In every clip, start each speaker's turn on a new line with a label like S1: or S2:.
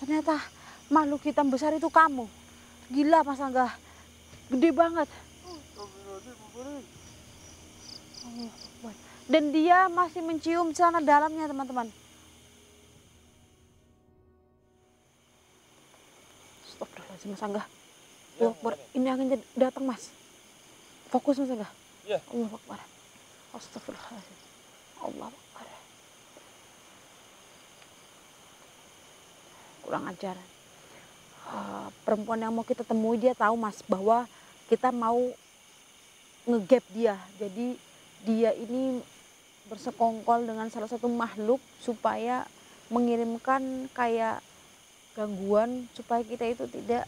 S1: Ternyata makhluk hitam besar itu kamu. Gila Mas Angga. Gede banget. Dan dia masih mencium celana dalamnya teman-teman. Astagfirullahaladzim Mas Angga.
S2: Ya,
S1: ini anginnya datang Mas. Fokus Mas Angga.
S2: Ya.
S1: Allah Akbar. Astagfirullahaladzim. Allah Akbar. Kurang ajar. Perempuan yang mau kita temui dia tahu Mas bahwa kita mau ngegap dia. Jadi dia ini bersekongkol dengan salah satu makhluk supaya mengirimkan kayak gangguan supaya kita itu tidak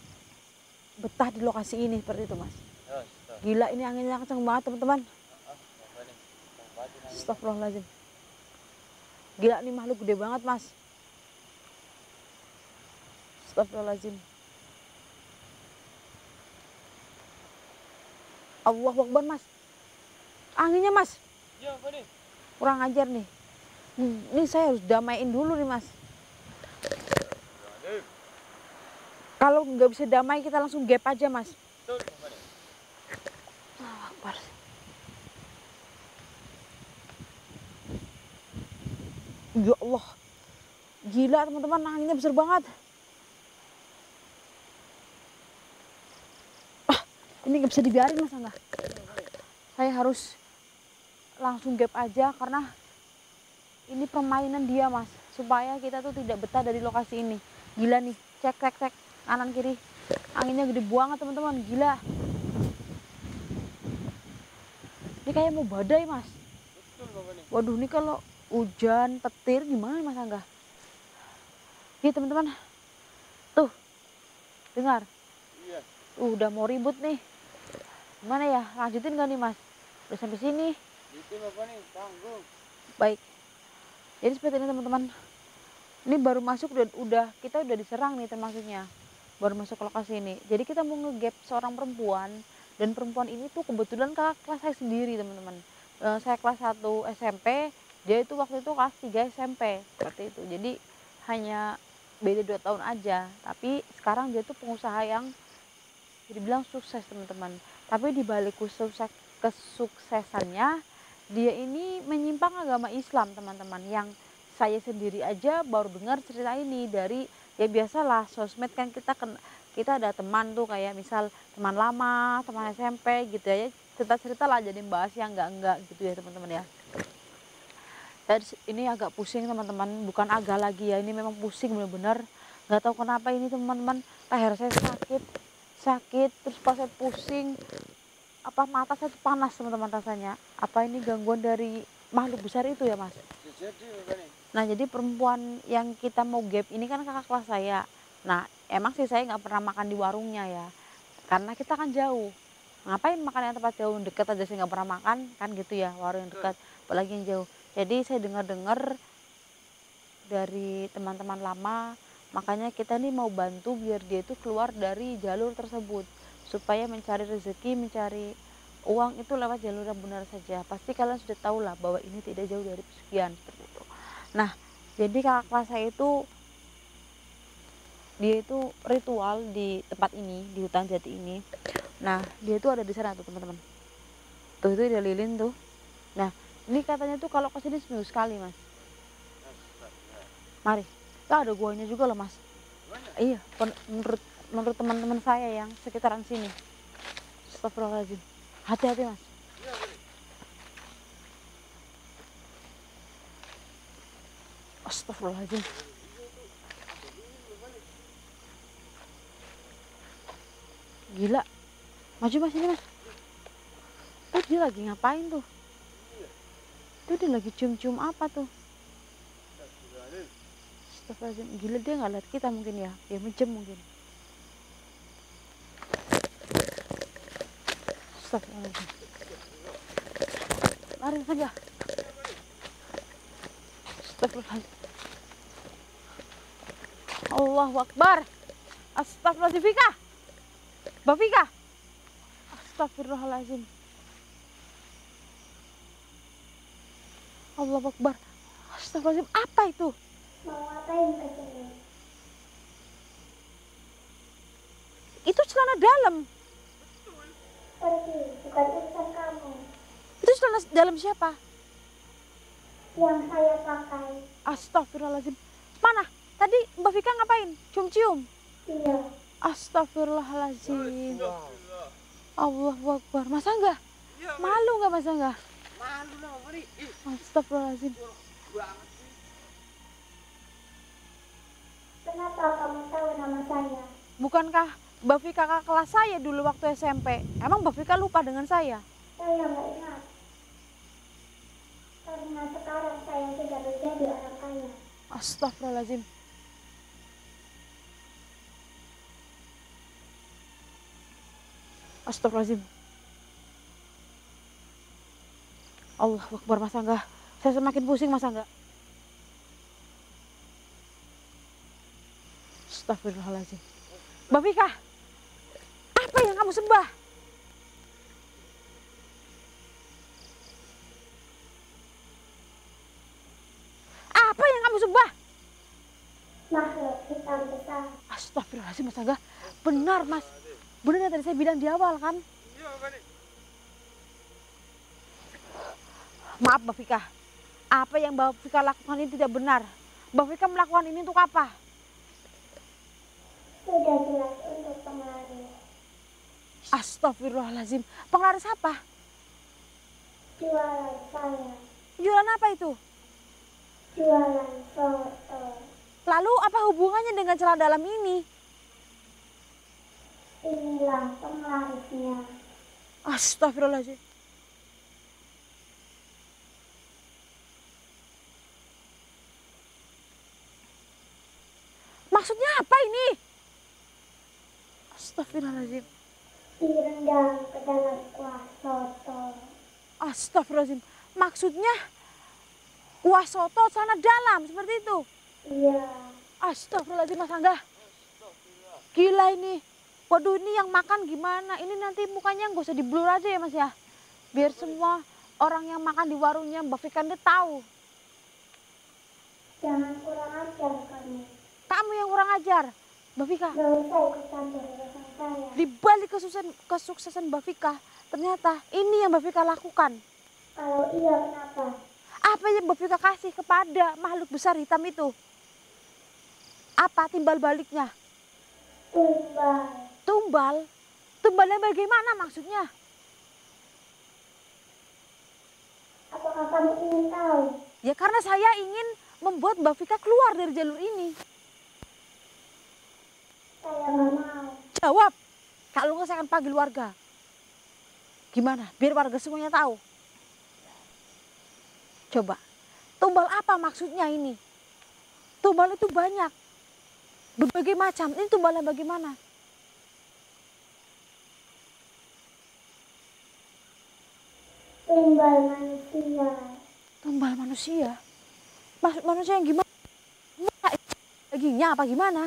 S1: betah di lokasi ini seperti itu Mas. Gila ini anginnya kenceng banget teman-teman. Astagfirullahaladzim. Gila nih makhluk gede banget Mas. Astagfirullahaladzim. Allahu Akbar Mas. Anginnya Mas.
S2: Ya, apa nih?
S1: Kurang ajar nih. Ini saya harus damaiin dulu nih Mas. Kalau nggak bisa damai kita langsung gap aja Mas. Allahu Akbar. Ya Allah. Gila teman-teman, anginnya besar banget. Ini nggak bisa dibiarin Mas Angga. Saya harus langsung gap aja karena ini permainan dia Mas. Supaya kita tuh tidak betah dari lokasi ini. Gila nih, cek kanan kiri. Anginnya gede banget teman-teman, gila. Ini kayak mau badai Mas. Waduh, ini kalau hujan petir gimana Mas Angga? Iya teman-teman. Tuh, dengar.
S2: Iya.
S1: Udah mau ribut nih. Gimana ya, lanjutin gak nih Mas? Udah sampai sini.
S2: Itu apa nih? Tanggung.
S1: Baik. Jadi seperti ini teman-teman. Ini baru masuk kita udah diserang nih termasuknya. Baru masuk ke lokasi ini. Jadi kita mau ngegap seorang perempuan dan perempuan ini tuh kebetulan kakak kelas saya sendiri teman-teman. Saya kelas 1 SMP, dia itu waktu itu kelas 3 SMP seperti itu. Jadi hanya beda 2 tahun aja. Tapi sekarang dia tuh pengusaha yang dibilang sukses teman-teman. Tapi di balik kesuksesannya dia ini menyimpang agama Islam teman-teman. Yang saya sendiri aja baru dengar cerita ini dari ya biasalah sosmed kan kita ada teman tuh kayak misal teman lama, teman SMP gitu ya. Cerita-cerita lah jadi bahas yang enggak gitu ya teman-teman ya. Dan ini agak pusing teman-teman, bukan agak lagi ya, ini memang pusing bener-bener. Nggak tahu kenapa ini teman-teman, leher saya sakit, terus pas saya pusing, mata saya tuh panas teman-teman rasanya. Apa ini gangguan dari makhluk besar itu ya Mas? Nah jadi perempuan yang kita mau gap ini kan kakak kelas saya. Nah emang sih saya nggak pernah makan di warungnya ya, karena kita kan jauh. Ngapain makan yang tempat jauh, deket aja sih nggak pernah makan kan gitu ya, warung yang dekat, apalagi yang jauh. Jadi saya dengar dari teman-teman lama, makanya kita nih mau bantu biar dia itu keluar dari jalur tersebut supaya mencari rezeki, mencari uang itu lewat jalur yang benar saja. Pasti kalian sudah tahu lah bahwa ini tidak jauh dari pesugihan seperti itu. Nah jadi kakak kelas saya itu dia itu ritual di tempat ini, di hutan jati ini. Nah dia itu ada di sana tuh teman-teman, tuh itu dia lilin tuh. Nah ini katanya tuh kalau kesini seminggu sekali Mas. Mari, lah ada guanya juga loh Mas. Iya, menurut teman-teman saya yang sekitaran sini. Astagfirullahaladzim. Hati-hati Mas. Astagfirullahaladzim. Gila. Maju Mas ini Mas. Tuh dia lagi ngapain tuh? Tuh dia lagi cium-cium apa tuh? Astagfirullahaladzim. Gila dia nggak lihat kita mungkin ya. Dia menjem mungkin. Astagfirullahaladzim. Lari saja. Astagfirullahaladzim. Allahu Akbar. Astagfirullahaladzim. Fika. Mbak Fika. Astagfirullahaladzim. Allahu Akbar. Astagfirullahaladzim. Apa itu?
S3: Mau ngapain kesini?
S1: celana dalam.
S3: Pergi, bukan urusan kamu.
S1: Itu celana dalam siapa?
S3: Yang saya pakai.
S1: Astagfirullahaladzim. Mana? Tadi Mbak Vika ngapain? Cium-cium?
S3: Iya.
S1: Astagfirullahaladzim.
S2: Astagfirullah.
S1: Allahu Akbar. Mas Angga,
S2: Iya, Pak.
S1: malu nggak Mas Angga?
S2: Malu lah, Pak. Ih,
S1: Astagfirullahaladzim.
S2: jorok banget sih.
S3: Kenapa kamu tahu nama saya?
S1: Bukankah Mbak Vika kakak kelas saya dulu waktu SMP? Emang Mbak Vika lupa dengan saya?
S3: Saya nggak ingat. Karena sekarang saya sudah menjadi orang kaya.
S1: Astagfirullahaladzim. Astagfirullahaladzim. Allahu Akbar Mas Angga. Saya semakin pusing Mas Angga. Astagfirullahaladzim. Mbak Vika, apa yang kamu sembah? Apa yang kamu sembah?
S3: Makhluk hitam besar.
S1: Astagfirullahaladzim Mas Angga. Benar Mas. Benar yang tadi saya bilang di awal kan?
S2: Iya, Pak.
S1: Maaf Mbak Vika. Apa yang Mbak Vika lakukan ini tidak benar. Mbak Vika melakukan ini untuk apa?
S3: Sudah jelas untuk penglaris.
S1: Astagfirullahaladzim. Penglaris apa?
S3: Jualan saya.
S1: Jualan apa itu?
S3: Jualan foto.
S1: Lalu apa hubungannya dengan celana dalam ini?
S3: Inilah penglarisnya.
S1: Astagfirullahaladzim. Maksudnya apa ini? Astagfirullahaladzim.
S3: Direndam ke dalam kuah soto.
S1: Astagfirullahaladzim. Maksudnya kuah soto celana dalam seperti itu.
S3: Iya.
S1: Astagfirullahaladzim Mas Angga. Gila ini. Waduh ini yang makan gimana? Ini nanti mukanya nggak usah di-blur aja ya Mas ya. Biar semua orang yang makan di warungnya Mbak Vika ini tahu.
S3: Jangan kurang ajar kamu.
S1: Kamu yang kurang ajar. Mbak Vika,
S3: Gak usah ikut campur urusan saya.
S1: di balik kesuksesan Mbak Vika, ternyata ini yang Mbak Vika lakukan.
S3: Kalau iya kenapa?
S1: Apa yang Mbak Vika kasih kepada makhluk besar hitam itu? Apa timbal baliknya?
S3: Tumbal.
S1: Tumbal? Tumbalnya bagaimana maksudnya?
S3: Apakah kamu ingin tahu?
S1: Ya karena saya ingin membuat Mbak Vika keluar dari jalur ini.
S3: Saya nggak mau.
S1: Jawab. Kalau nggak saya akan panggil warga. Gimana? Biar warga semuanya tahu. Coba. Tumbal apa maksudnya ini? Tumbal itu banyak. Berbagai macam. Ini tumbalnya bagaimana?
S3: Tumbal manusia.
S1: Tumbal manusia? Maksud manusia yang gimana? Dagingnya apa gimana?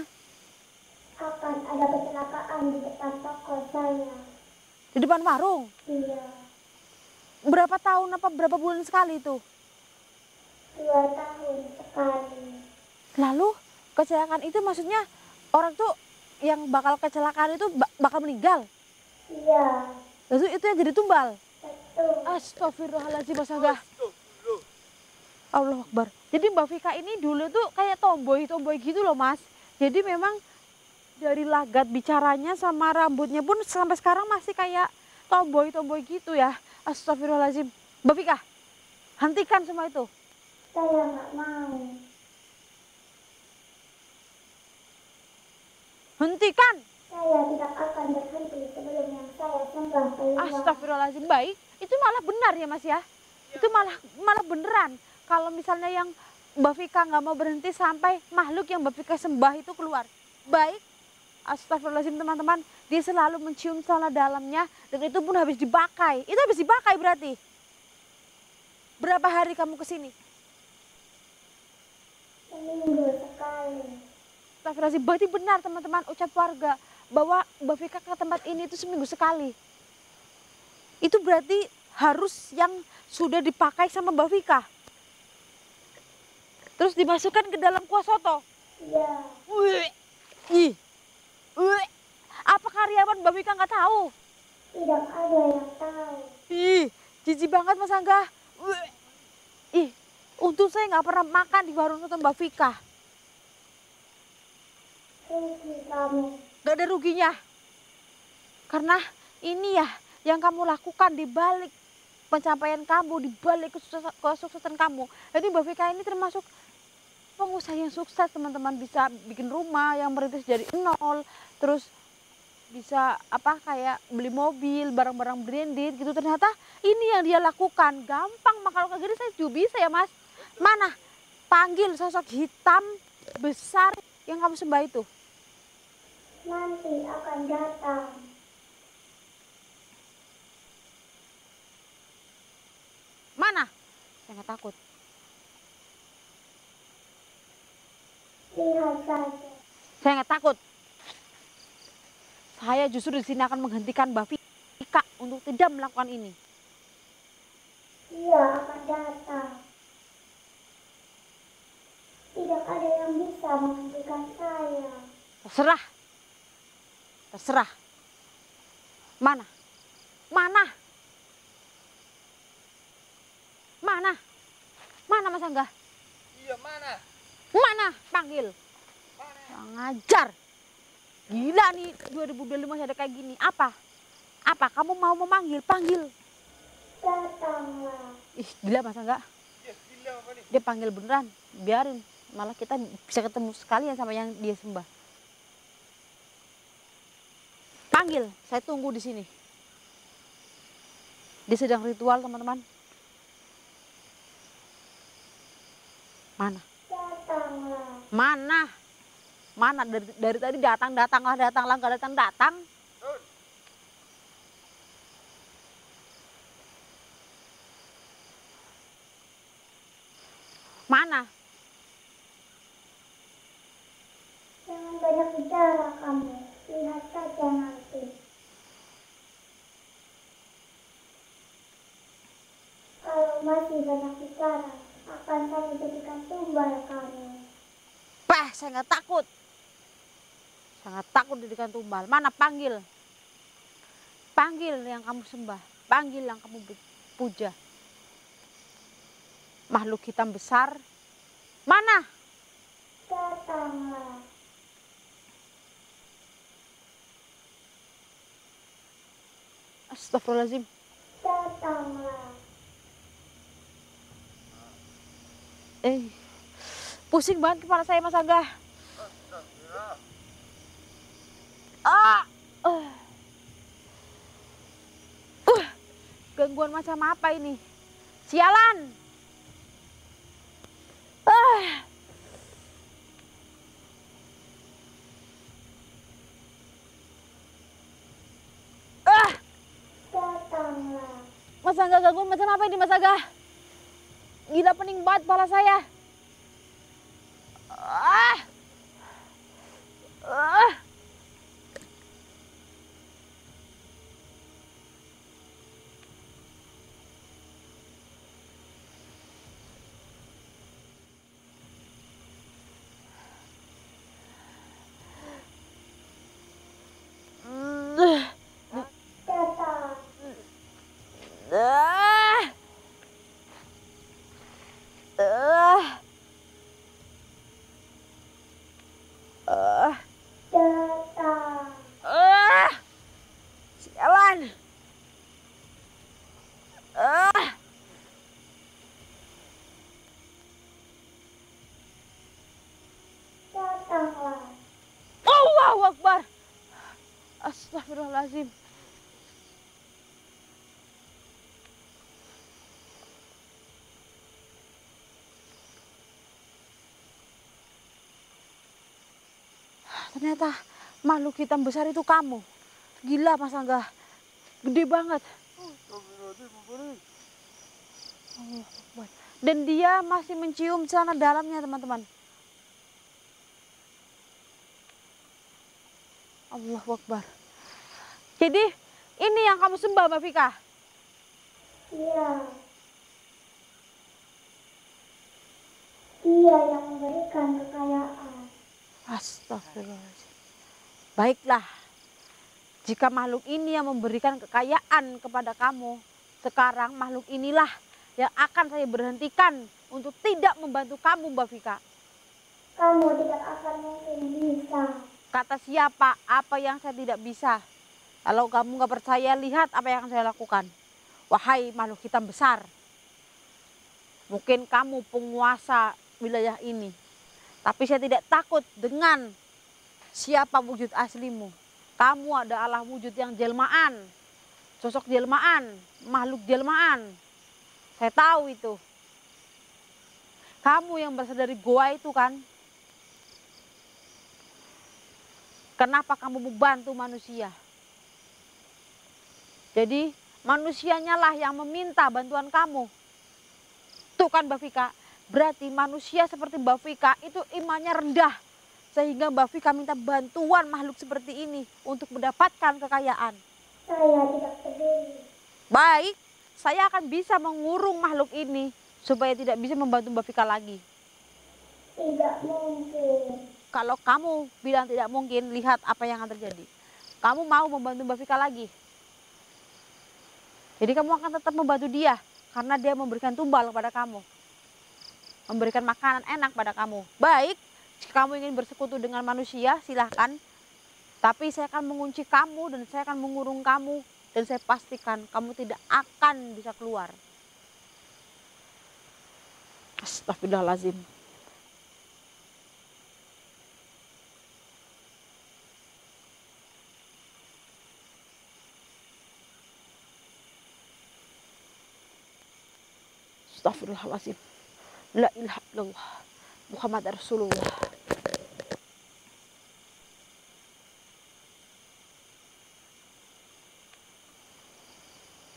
S3: Akan ada kecelakaan di depan toko saya.
S1: Di depan warung?
S3: Iya.
S1: Berapa tahun apa berapa bulan sekali itu?
S3: 2 tahun sekali.
S1: Lalu kecelakaan itu maksudnya orang tuh yang bakal kecelakaan itu bakal meninggal.
S3: Iya.
S1: Lalu itu yang jadi tumbal.
S3: Betul.
S1: Astagfirullahaladzim Mas Angga. Allah Akbar. Jadi Mbak Vika ini dulu tuh kayak tomboy gitu loh Mas. Jadi memang dari lagat bicaranya sama rambutnya pun sampai sekarang masih kayak tomboy gitu ya. Astagfirullahaladzim. Mbak Vika, hentikan semua itu.
S3: Saya nggak mau.
S1: Hentikan.
S3: Saya tidak akan berhenti sebelum yang saya sembah keluar.
S1: Astagfirullahaladzim. Baik, itu malah benar ya Mas ya. Itu malah beneran. Kalau misalnya yang Mbak Vika nggak mau berhenti sampai makhluk yang Mbak Vika sembah itu keluar. Baik. Astagfirullahaladzim teman-teman. Dia selalu mencium celana dalamnya dan itu pun habis dipakai. Itu habis dipakai berarti. Berapa hari kamu kesini?
S3: Seminggu sekali.
S1: Astagfirullahaladzim. Berarti benar teman-teman ucap warga bahwa Mbak Vika ke tempat ini itu seminggu sekali. Itu berarti harus yang sudah dipakai sama Mbak Vika. Terus dimasukkan ke dalam kuah soto.
S3: Iya.
S1: Wih. Ih. Wih. Apa karya kenapa Mbak Vika nggak tahu?
S3: Tidak ada yang tahu.
S1: Ih, jijik banget Mas Angga. Ih, untung saya nggak pernah makan di warung soto Mbak Vika.
S3: Rugi kamu.
S1: Gak ada ruginya. Karena ini ya yang kamu lakukan di balik pencapaian kamu, di balik kesuksesan kamu. Jadi Mbak Vika ini termasuk pengusaha yang sukses, teman-teman. Bisa bikin rumah yang merintis dari nol, terus bisa apa kayak beli mobil, barang-barang branded gitu. Ternyata ini yang dia lakukan. Gampang mah kalau kayak gini saya juga bisa ya Mas. Mana? Panggil sosok hitam besar yang kamu sembah itu.
S3: Nanti akan datang.
S1: Mana? Saya nggak takut.
S3: Lihat saja.
S1: Saya nggak takut. Saya justru di sini akan menghentikan Mbak Vika untuk tidak melakukan ini.
S3: Dia akan datang. Tidak ada yang bisa menghentikan saya.
S1: Terserah. Terserah. Mana? Mana? Mana? Mana Mas Angga?
S2: Iya, mana?
S1: Mana? Panggil.
S2: Mana?
S1: Kurang ajar. Gila nih 2025 masih ada kayak gini. Apa? Apa? Kamu mau memanggil? Panggil.
S3: Datanglah.
S1: Ih, gila Mas Angga.
S2: Iya, gila apa nih?
S1: Dia panggil beneran. Biarin. Malah kita bisa ketemu sekalian sama yang dia sembah. Panggil. Saya tunggu di sini. Dia sedang ritual, teman-teman. Mana?
S3: Datanglah.
S1: Mana? Mana? Dari tadi datanglah, nggak datang.
S2: Nun,
S1: Mana?
S3: Jangan banyak bicara kamu. Lihat saja nanti. Kalau masih banyak bicara, akan saya jadikan tumbal kamu.
S1: Bah, saya nggak takut. Sangat takut dijadikan tumbal. Mana? Panggil. Panggil yang kamu sembah. Panggil yang kamu puja. Makhluk hitam besar. Mana?
S3: Datanglah.
S1: Astagfirullahaladzim.
S3: Datanglah.
S1: Pusing banget kepala saya Mas Angga.
S2: astagfirullah.
S1: Ah. Gangguan macam apa ini? Sialan.
S3: Datanglah.
S1: Mas Angga, gangguan macam apa ini Mas Angga? Gila, pening banget kepala saya. Ah. Ah.
S3: Datang.
S1: Ah. Ah. Ah.
S3: Datang.
S1: Ah. Sialan. Ah.
S3: Datanglah.
S1: Allahu Akbar. Astagfirullahaladzim. Ternyata makhluk hitam besar itu kamu. Gila Mas Angga. Gede banget.
S2: Astagfirullahaladzim, apa nih?
S1: Allahu Akbar. Dan dia masih mencium celana dalamnya, teman-teman. Allahu Akbar. Jadi ini yang kamu sembah Mbak Vika?
S3: Iya. Dia yang memberikan kekayaan.
S1: Astagfirullahaladzim. Baiklah. Jika makhluk ini yang memberikan kekayaan kepada kamu, sekarang makhluk inilah yang akan saya berhentikan untuk tidak membantu kamu, Mbak Vika.
S3: Kamu tidak akan mungkin bisa.
S1: Kata siapa? Apa yang saya tidak bisa? Kalau kamu nggak percaya, lihat apa yang saya lakukan. Wahai makhluk hitam besar, mungkin kamu penguasa wilayah ini, tapi saya tidak takut dengan siapa wujud aslimu. Kamu adalah wujud yang jelmaan, sosok jelmaan, makhluk jelmaan. Saya tahu itu. Kamu yang berasal dari goa itu kan? Kenapa kamu membantu manusia? Jadi manusianya lah yang meminta bantuan kamu. Tuh kan Mbak Vika, berarti manusia seperti Mbak Vika itu imannya rendah. Sehingga Mbak Vika minta bantuan makhluk seperti ini untuk mendapatkan kekayaan.
S3: Saya tidak peduli.
S1: Baik, saya akan bisa mengurung makhluk ini supaya tidak bisa membantu Mbak Vika lagi.
S3: Tidak mungkin.
S1: Kalau kamu bilang tidak mungkin, lihat apa yang akan terjadi. Kamu mau membantu Mbak Vika lagi. Jadi kamu akan tetap membantu dia karena dia memberikan tumbal kepada kamu. Memberikan makanan enak pada kamu. Baik, jika kamu ingin bersekutu dengan manusia, silahkan. Tapi saya akan mengunci kamu dan saya akan mengurung kamu. Dan saya pastikan kamu tidak akan bisa keluar. Astagfirullahaladzim. Astagfirullahaladzim. La ilaha illallah. Muhammad Rasulullah.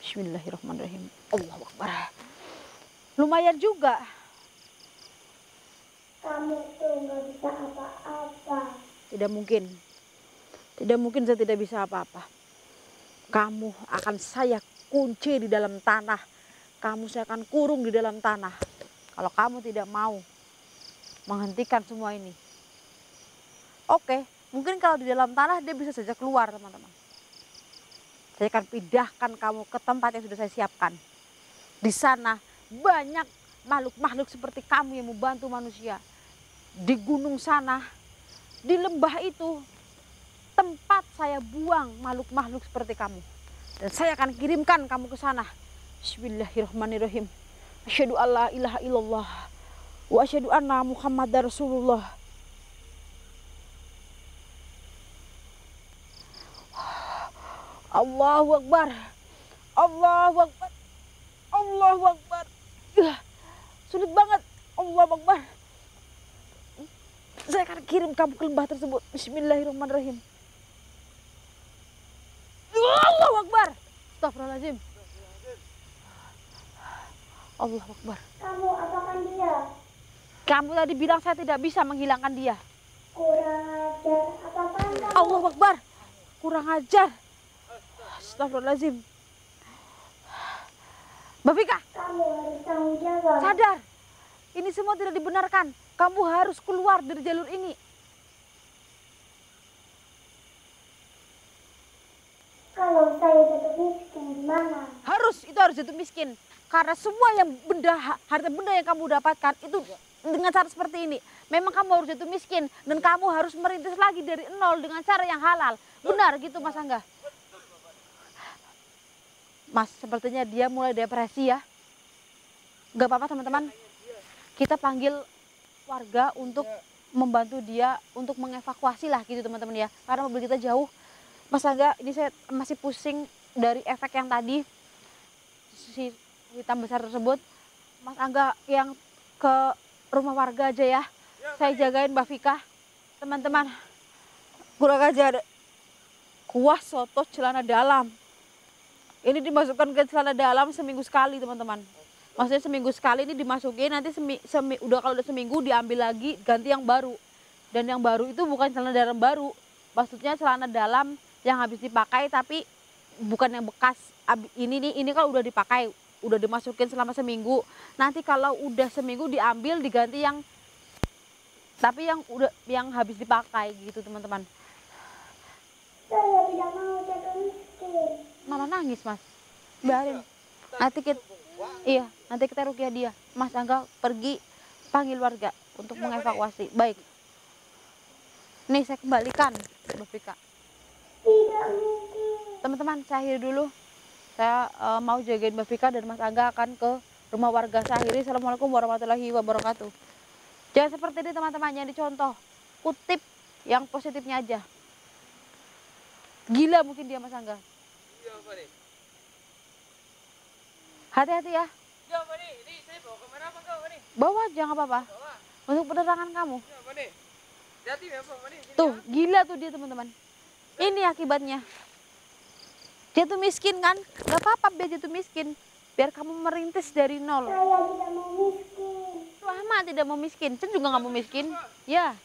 S1: Bismillahirrahmanirrahim. Allahu Akbar. Lumayan juga.
S3: Kamu tuh nggak bisa apa-apa.
S1: Tidak mungkin. Tidak mungkin saya tidak bisa apa-apa. Kamu akan saya kunci di dalam tanah. Kamu saya akan kurung di dalam tanah. Kalau kamu tidak mau menghentikan semua ini. Oke, mungkin kalau di dalam tanah dia bisa saja keluar, teman-teman. Saya akan pindahkan kamu ke tempat yang sudah saya siapkan. Di sana banyak makhluk-makhluk seperti kamu yang membantu manusia. Di gunung sana, di lembah itu, tempat saya buang makhluk-makhluk seperti kamu. Dan saya akan kirimkan kamu ke sana. Bismillahirrahmanirrahim. Asyhadu alla ilaha illallah wa asyhadu anna Muhammadar Rasulullah. Allahu Akbar. Allahu Akbar. Allahu Akbar. Sulit banget. Allahu Akbar. Saya akan kirim kamu ke lembah tersebut. Bismillahirrahmanirrahim. Allahu Akbar. Astagfirullahaladzim. Allahu Akbar.
S3: Kamu apakan dia?
S1: Kamu tadi bilang saya tidak bisa menghilangkan dia.
S3: Kurang ajar. Apakan kamu?
S1: Allahu Akbar. Kurang ajar. Astagfirullahaladzim. Mbak Vika,
S3: Kamu harus tanggung jawab.
S1: sadar. Ini semua tidak dibenarkan. Kamu harus keluar dari jalur ini.
S3: Kalau saya jatuh miskin gimana?
S1: Itu harus jatuh miskin. Karena semua yang harta benda yang kamu dapatkan itu dengan cara seperti ini. Memang kamu harus jatuh miskin. Dan kamu harus merintis lagi dari nol dengan cara yang halal. Benar gitu Mas Angga? Mas, sepertinya dia mulai depresi ya. Gak apa-apa teman-teman. Kita panggil warga untuk membantu dia untuk mengevakuasi lah gitu teman-teman ya. Karena mobil kita jauh. Mas Angga, ini saya masih pusing dari efek yang tadi. Si hitam besar tersebut. Mas Angga yang ke rumah warga aja ya. Saya jagain Mbak Vika. Teman-teman, kurang ajar. Kuah soto celana dalam. Ini dimasukkan ke celana dalam seminggu sekali teman-teman. Maksudnya seminggu sekali ini dimasukin, nanti kalau udah seminggu diambil lagi, ganti yang baru. Dan yang baru itu bukan celana dalam baru. Maksudnya celana dalam yang habis dipakai tapi bukan yang bekas. Ini kan udah dipakai, udah dimasukin selama seminggu. Nanti kalau udah seminggu diambil, diganti yang tapi yang habis dipakai gitu teman-teman.
S3: Saya tidak mau jatuh
S1: malah nangis, Mas. Biarin. Nanti kita rukyah dia. Mas Angga pergi panggil warga untuk mengevakuasi. Baik. Nih saya kembalikan, Mbak Vika.
S3: Tidak mungkin.
S1: Teman-teman, saya akhiri dulu. Saya mau jagain Mbak Vika dan Mas Angga akan ke rumah warga. Saya akhiri. Assalamualaikum warahmatullahi wabarakatuh. Jangan seperti ini teman-teman, yang dicontoh. Kutip yang positifnya aja. Gila mungkin dia, Mas Angga.
S2: Iya, Pak nih.
S1: Hati-hati ya.
S2: Iya, Pak nih. Ini saya bawa kamera apa enggak, Pak nih?
S1: Bawa aja nggak apa-apa.
S2: Bawa.
S1: Untuk penerangan kamu.
S2: Iya, Pak nih. Hati ya, Pak nih. Sini,
S1: Tuh,
S2: ya.
S1: gila tuh dia teman-teman. Ini akibatnya. Dia tuh miskin kan? Gak apa-apa biar dia tuh miskin. Biar kamu merintis dari nol.
S3: Saya tidak mau miskin.
S1: Lama tidak mau miskin. Saya juga nggak mau miskin. Ya.